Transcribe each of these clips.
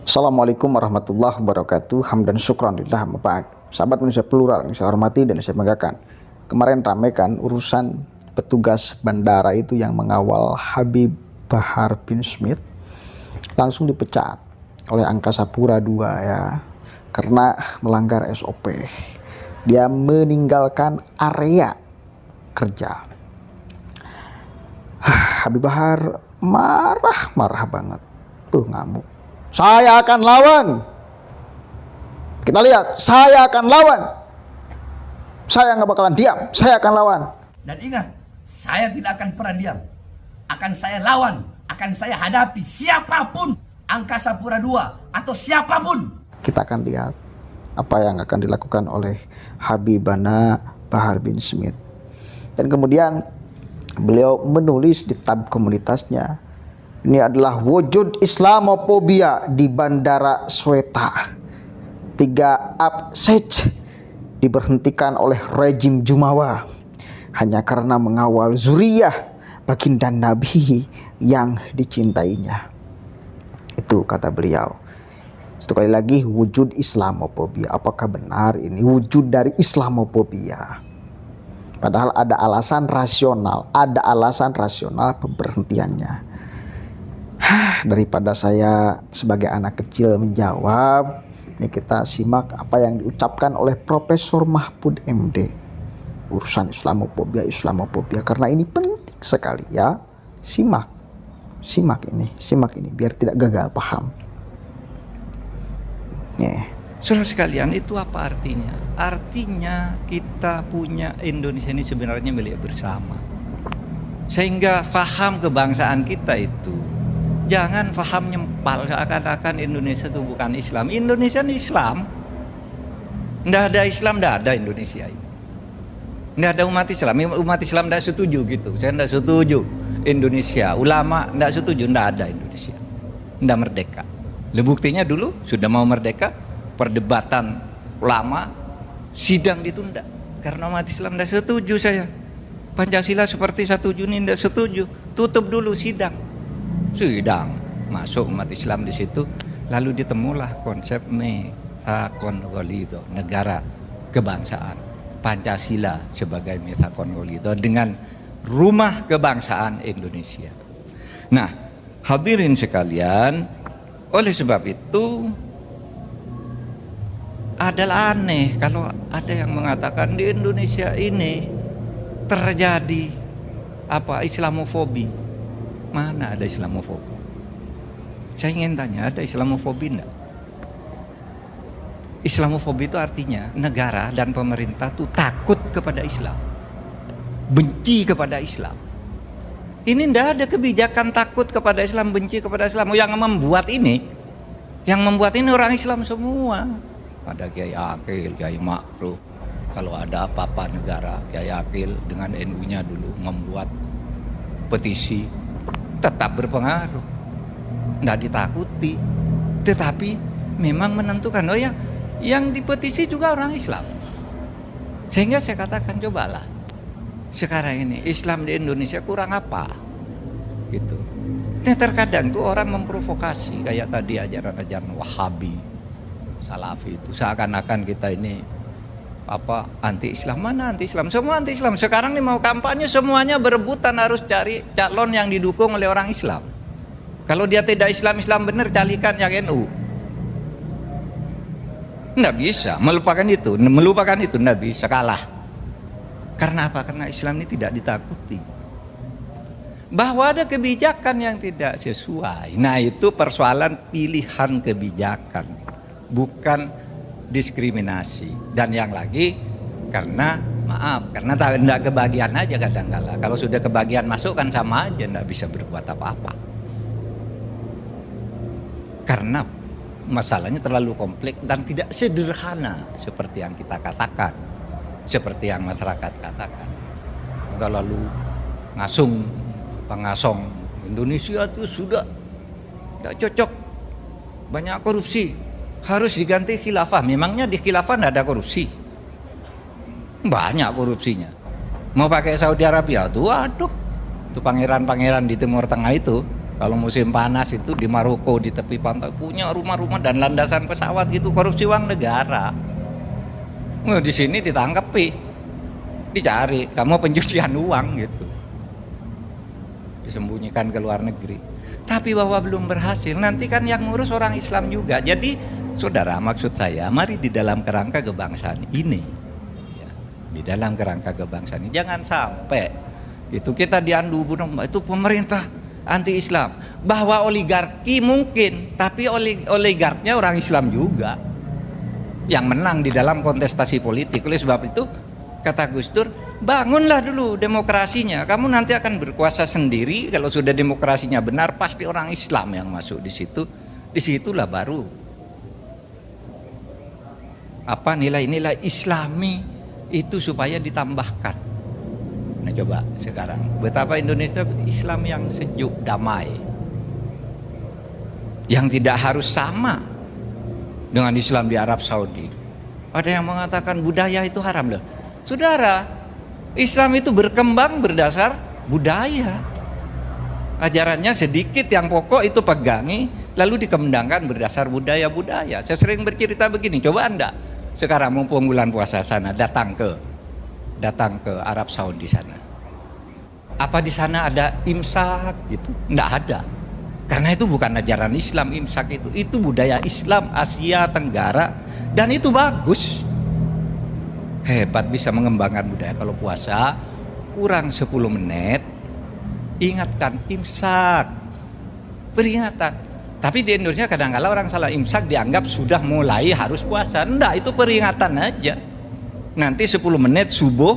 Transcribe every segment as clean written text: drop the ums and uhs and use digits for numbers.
Assalamualaikum warahmatullahi wabarakatuh. Hamdan syukran lillah amma ba'd. Sahabat Indonesia Plural yang saya hormati dan saya banggakan. Kemarin ramai kan urusan petugas bandara itu yang mengawal Habib Bahar bin Smith langsung dipecat oleh Angkasa Pura II ya, karena melanggar SOP. Dia meninggalkan area kerja. Habib Bahar marah banget. Tuh ngamuk. Saya akan lawan. Kita lihat, saya akan lawan. Saya nggak bakalan diam. Saya akan lawan. Dan ingat, saya tidak akan pernah diam. Akan saya lawan, akan saya hadapi siapapun, Angkasa Pura II atau siapapun. Kita akan lihat apa yang akan dilakukan oleh Habibana Bahar bin Smith. Dan kemudian beliau menulis di tab komunitasnya, ini adalah wujud Islamofobia di Bandara Sweta. 3 absej diberhentikan oleh rejim Jumawa hanya karena mengawal zuriyah baginda Nabi yang dicintainya. Itu kata beliau. Sekali lagi, wujud Islamofobia. Apakah benar ini wujud dari Islamofobia? Padahal ada alasan rasional, pemberhentiannya. Daripada saya sebagai anak kecil menjawab, ini kita simak apa yang diucapkan oleh Profesor Mahfud MD. Urusan Islamofobia, karena ini penting sekali ya. Simak ini biar tidak gagal paham. Saudara sekalian, itu apa artinya? Artinya kita punya Indonesia ini sebenarnya milik bersama. Sehingga faham kebangsaan kita itu jangan faham nyempal seakan-akan Indonesia itu bukan Islam. Indonesia ini Islam. Nggak ada Islam, nggak ada Indonesia ini. Nggak ada umat Islam. Umat Islam nggak setuju gitu. Saya nggak setuju Indonesia. Ulama nggak setuju, nggak ada Indonesia. Nggak merdeka. Buktinya dulu sudah mau merdeka, perdebatan lama, sidang ditunda karena umat Islam nggak setuju. Saya Pancasila seperti 1 Juni nggak setuju, tutup dulu sidang masuk umat Islam di situ, lalu ditemulah konsep Mitsaqon Ghalidho, negara kebangsaan, Pancasila sebagai Mitsaqon Ghalidho dengan rumah kebangsaan Indonesia. Nah, hadirin sekalian, oleh sebab itu adalah aneh kalau ada yang mengatakan di Indonesia ini terjadi Islamofobi. Mana ada Islamofobi? Saya ingin tanya, ada Islamofobi enggak? Islamofobi itu artinya negara dan pemerintah itu takut kepada Islam, benci kepada Islam. Ini enggak ada kebijakan takut kepada Islam, benci kepada Islam. Yang membuat ini orang Islam semua. Ada Kiai Akil, Kiai Ma'ruf. Kalau ada apa-apa negara, Kiai Akil dengan NU-nya dulu membuat petisi, tetap berpengaruh, tidak ditakuti, tetapi memang menentukan. Yang dipetisi juga orang Islam. Sehingga saya katakan, cobalah sekarang ini Islam di Indonesia kurang apa gitu. Nah, terkadang tuh orang memprovokasi kayak tadi ajaran-ajaran Wahabi, Salafi itu seakan-akan kita ini anti Islam. Mana anti Islam? Semua anti Islam. Sekarang nih mau kampanye semuanya berebutan harus cari calon yang didukung oleh orang Islam. Kalau dia tidak Islam benar, carikan yang NU. Nggak bisa melupakan itu nggak bisa, kalah. Karena apa? Karena Islam ini tidak ditakuti. Bahwa ada kebijakan yang tidak sesuai, nah itu persoalan pilihan kebijakan, bukan diskriminasi. Dan yang lagi karena tidak kebagian aja kadang-kala. Kalau sudah kebagian masuk kan sama aja, tidak bisa berbuat apa-apa. Karena masalahnya terlalu kompleks dan tidak sederhana seperti yang kita katakan, seperti yang masyarakat katakan. Enggak lalu pengasong Indonesia itu sudah tidak cocok, banyak korupsi, harus diganti khilafah. Memangnya di khilafah tidak ada korupsi? Banyak korupsinya. Mau pakai Saudi Arabia tuh, waduh, itu pangeran-pangeran di Timur Tengah itu Kalau musim panas itu di Maroko di tepi pantai punya rumah-rumah dan landasan pesawat gitu, korupsi uang negara. Di sini ditangkapi, dicari, kamu pencucian uang gitu, disembunyikan ke luar negeri. Tapi bahwa belum berhasil, nanti kan yang ngurus orang Islam juga. Jadi saudara, maksud saya, mari di dalam kerangka kebangsaan ini, ya, di dalam kerangka kebangsaan ini jangan sampai itu kita diandu itu pemerintah anti Islam, bahwa oligarki mungkin, tapi oligarknya orang Islam juga yang menang di dalam kontestasi politik. Oleh sebab itu kata Gus Dur, bangunlah dulu demokrasinya, kamu nanti akan berkuasa sendiri. Kalau sudah demokrasinya benar, pasti orang Islam yang masuk di situ. Disitulah baru apa nilai-nilai Islami itu supaya ditambahkan. Nah coba sekarang betapa Indonesia Islam yang sejuk, damai, yang tidak harus sama dengan Islam di Arab Saudi. Ada yang mengatakan budaya itu haram loh. Saudara, Islam itu berkembang berdasar budaya. Ajarannya sedikit yang pokok itu pegangi, lalu dikembangkan berdasar budaya-budaya. Saya sering bercerita begini, coba Anda sekarang mumpung bulan puasa sana datang ke Arab Saudi sana. Apa di sana ada imsak gitu? Enggak ada. Karena itu bukan ajaran Islam imsak itu budaya Islam Asia Tenggara, dan itu bagus. Hebat bisa mengembangkan budaya. Kalau puasa kurang 10 menit ingatkan imsak, peringatan. Tapi di Indonesia kadang-kala orang salah imsak dianggap sudah mulai harus puasa. Enggak, itu peringatan aja. Nanti 10 menit subuh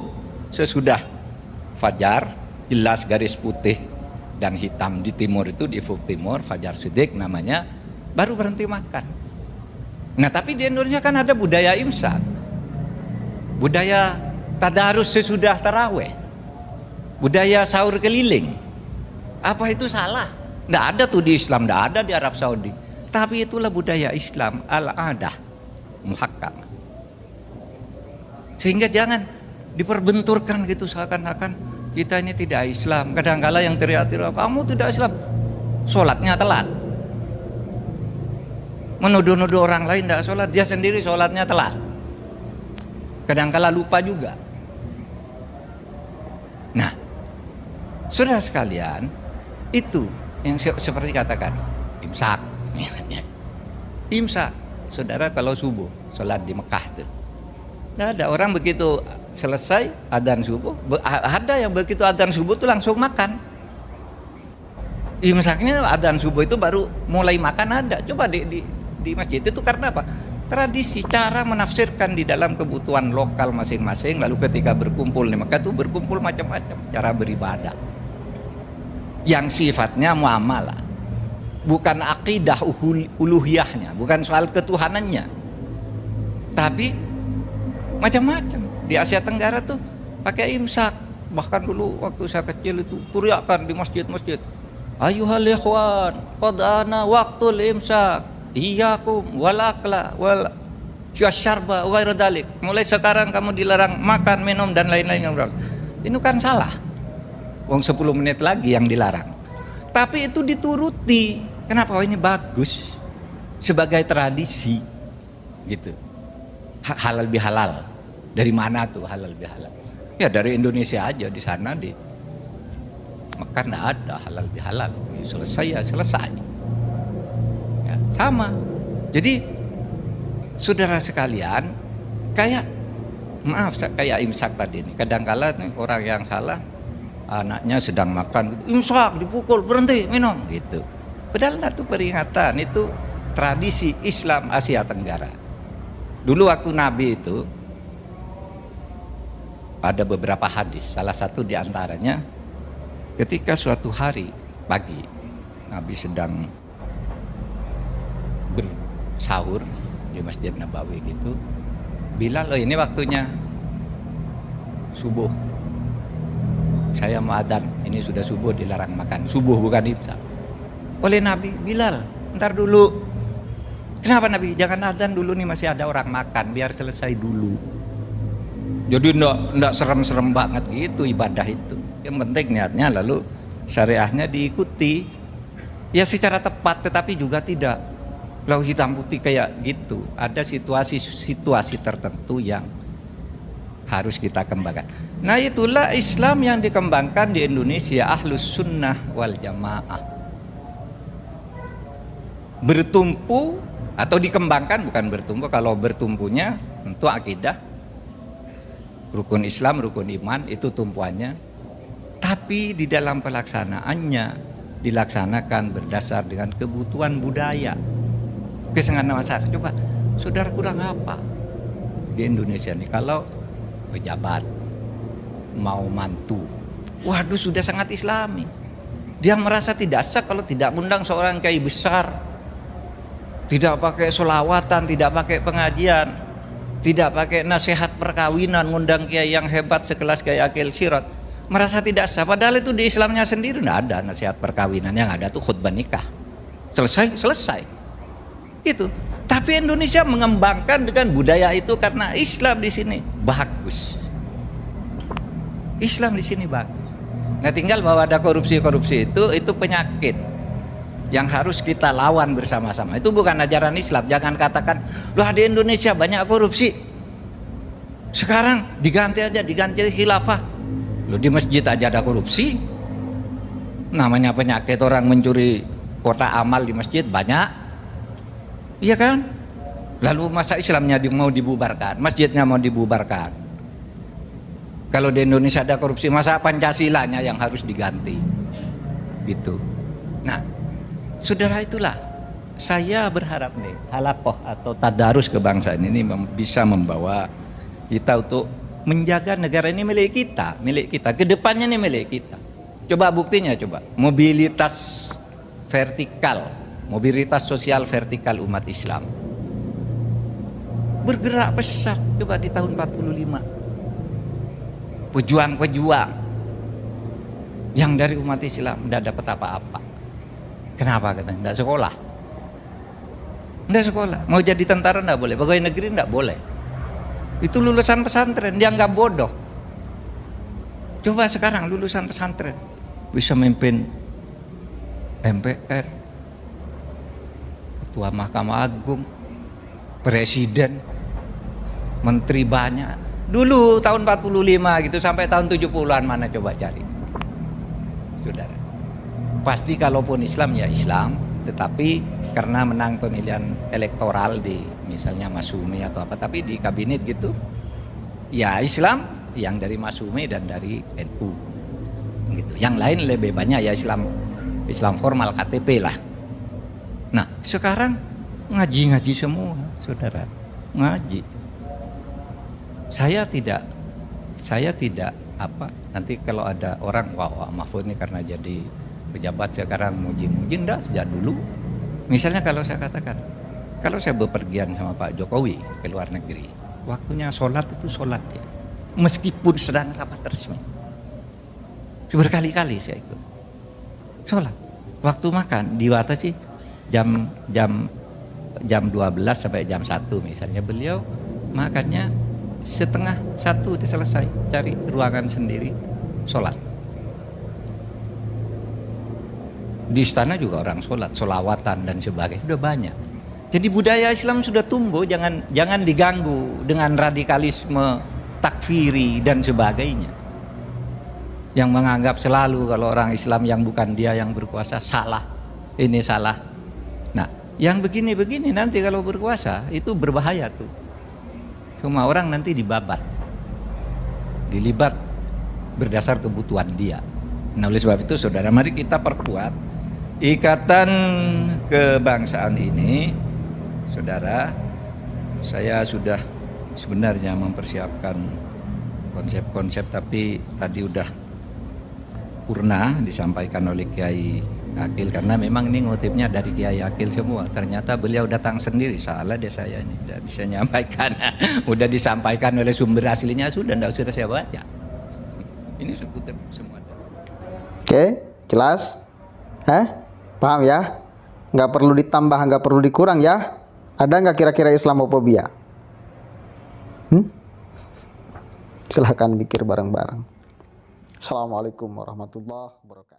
sesudah fajar, jelas garis putih dan hitam di timur itu, di ufuk timur, fajar sidik namanya, baru berhenti makan. Nah tapi di Indonesia kan ada budaya imsak, budaya tadarus sesudah taraweh, budaya sahur keliling. Apa itu salah? Nggak ada tuh di Islam, nggak ada di Arab Saudi. Tapi itulah budaya Islam, al-adah muhakkam. Sehingga jangan diperbenturkan gitu seakan-akan kita ini tidak Islam. Kadang-kala yang teriak-teriak, kamu tidak Islam, sholatnya telat. Menuduh-nuduh orang lain tidak sholat, dia sendiri sholatnya telat. Kadang-kala lupa juga. Nah, saudara sekalian, itu yang seperti katakan imsak. Imsak, saudara, kalau subuh sholat di Mekah tuh, nggak ada orang begitu selesai adzan subuh, ada yang begitu adzan subuh tuh langsung makan. Imsaknya adzan subuh itu baru mulai makan ada. Coba di masjid itu karena apa? Tradisi, cara menafsirkan di dalam kebutuhan lokal masing-masing. Lalu ketika berkumpul di Mekah itu berkumpul macam-macam cara beribadah yang sifatnya muamalah, bukan akidah uluhiyahnya, bukan soal ketuhanannya, tapi macam-macam. Di Asia Tenggara tuh pakai imsak. Bahkan dulu waktu saya kecil itu teriakan di masjid-masjid, ayuhal ikhwan qad ana waqtul imsak iyyakum wal akla wal syarba wa ghairu dzalik. Mulai sekarang kamu dilarang makan, minum dan lain-lain. Ini kan salah. Wong 10 menit lagi yang dilarang. Tapi itu dituruti. Kenapa? Oh, ini bagus sebagai tradisi gitu. Halal bihalal. Dari mana tuh halal bihalal? Ya dari Indonesia aja, di sana di Mekah enggak ada halal bihalal. Selesai ya selesai. Ya, sama. Jadi saudara sekalian, kayak imsak tadi nih. Kadang-kala nih orang yang salah, anaknya sedang makan, imsak dipukul, berhenti minum gitu. Padahal itu peringatan, itu tradisi Islam Asia Tenggara. Dulu waktu Nabi itu ada beberapa hadis, salah satu diantaranya ketika suatu hari pagi Nabi sedang bersahur di Masjid Nabawi gitu, Bilal, ini waktunya subuh, saya mau adzan, ini sudah subuh, dilarang makan, subuh bukan imsak. Oleh Nabi, Bilal, ntar dulu. Kenapa Nabi? Jangan adzan dulu nih, masih ada orang makan, biar selesai dulu. Jadi enggak serem-serem banget gitu ibadah itu. Yang penting niatnya, lalu syariahnya diikuti. Ya secara tepat, tetapi juga tidak. Kalau hitam putih kayak gitu, ada situasi-situasi tertentu yang harus kita kembangkan. Nah itulah Islam yang dikembangkan di Indonesia, Ahlus Sunnah wal Jamaah. Bertumpu atau dikembangkan, bukan bertumpu. Kalau bertumpunya tentu akidah, rukun Islam, rukun iman, itu tumpuannya. Tapi di dalam pelaksanaannya dilaksanakan berdasar dengan kebutuhan budaya, kesenangan masyarakat. Coba saudara kurang apa di Indonesia nih, kalau pejabat mau mantu, waduh sudah sangat islami. Dia merasa tidak sah kalau tidak mengundang seorang kiai besar, tidak pakai sholawatan, tidak pakai pengajian, tidak pakai nasihat perkawinan, ngundang kiai yang hebat sekelas Kiai Akil Sirot. Merasa tidak sah, padahal itu di Islamnya sendiri tidak ada nasihat perkawinan, yang ada tuh khutbah nikah. Selesai gitu. Tapi Indonesia mengembangkan dengan budaya itu karena Islam di sini bagus. Islam di sini bagus. Nah tinggal bahwa ada korupsi itu penyakit yang harus kita lawan bersama-sama. Itu bukan ajaran Islam. Jangan katakan, loh di Indonesia banyak korupsi, sekarang diganti khilafah. Loh di masjid aja ada korupsi. Namanya penyakit orang mencuri kotak amal di masjid banyak. Iya kan? Lalu masa Islamnya mau dibubarkan, masjidnya mau dibubarkan? Kalau di Indonesia ada korupsi, masa Pancasilanya yang harus diganti? Gitu. Nah, saudara, itulah saya berharap nih halakoh atau tadarus kebangsaan ini bisa membawa kita untuk menjaga negara ini milik kita, kedepannya ini milik kita. Coba buktinya, coba mobilitas sosial vertikal umat Islam bergerak pesat. Coba di tahun 45 pejuang yang dari umat Islam tidak dapat apa-apa. Kenapa katanya? Tidak sekolah. Mau jadi tentara tidak boleh, pegawai negeri tidak boleh. Itu lulusan pesantren, dianggap bodoh. Coba sekarang lulusan pesantren bisa memimpin MPR, Ketua Mahkamah Agung, Presiden, Menteri banyak. Dulu tahun 45 gitu sampai tahun 70-an mana coba cari. Saudara. Pasti kalaupun Islam ya Islam, tetapi karena menang pemilihan elektoral di misalnya Masumi atau apa, tapi di kabinet gitu ya Islam yang dari Masumi dan dari NU gitu. Yang lain lebih banyak ya Islam formal, KTP lah. Nah sekarang ngaji semua, saudara, ngaji. Saya tidak nanti kalau ada orang wah Mahfud ini karena jadi pejabat sekarang muji-muji, enggak, sejak dulu. Misalnya kalau saya katakan, kalau saya bepergian sama Pak Jokowi ke luar negeri, waktunya sholat itu sholat ya, meskipun sedang rapat resmi. Berkali-kali saya ikut sholat. Waktu makan dibatasi jam 12 sampai jam 1 misalnya, beliau makannya setengah 1 udah selesai, cari ruangan sendiri sholat. Di istana juga orang sholat, sholawatan dan sebagainya sudah banyak. Jadi budaya Islam sudah tumbuh, jangan diganggu dengan radikalisme, takfiri dan sebagainya. Yang menganggap selalu kalau orang Islam yang bukan dia yang berkuasa salah, ini salah. Nah, yang begini-begini nanti kalau berkuasa itu berbahaya tuh. Semua orang nanti dilibat berdasar kebutuhan dia. Nah, oleh sebab itu saudara, mari kita perkuat ikatan kebangsaan ini. Saudara, saya sudah sebenarnya mempersiapkan konsep-konsep, tapi tadi udah purna disampaikan oleh Kiai Akil, karena memang ini ngutipnya dari Kiai Akil semua. Ternyata beliau datang sendiri, salah deh saya ini, tidak bisa menyampaikan. Udah disampaikan oleh sumber aslinya, sudah tidak usah saya baca. Ini kutip semua. Oke, jelas? Paham ya? Nggak perlu ditambah, nggak perlu dikurang ya? Ada nggak kira-kira Islamofobia? Silahkan mikir bareng-bareng. Assalamualaikum warahmatullahi wabarakatuh.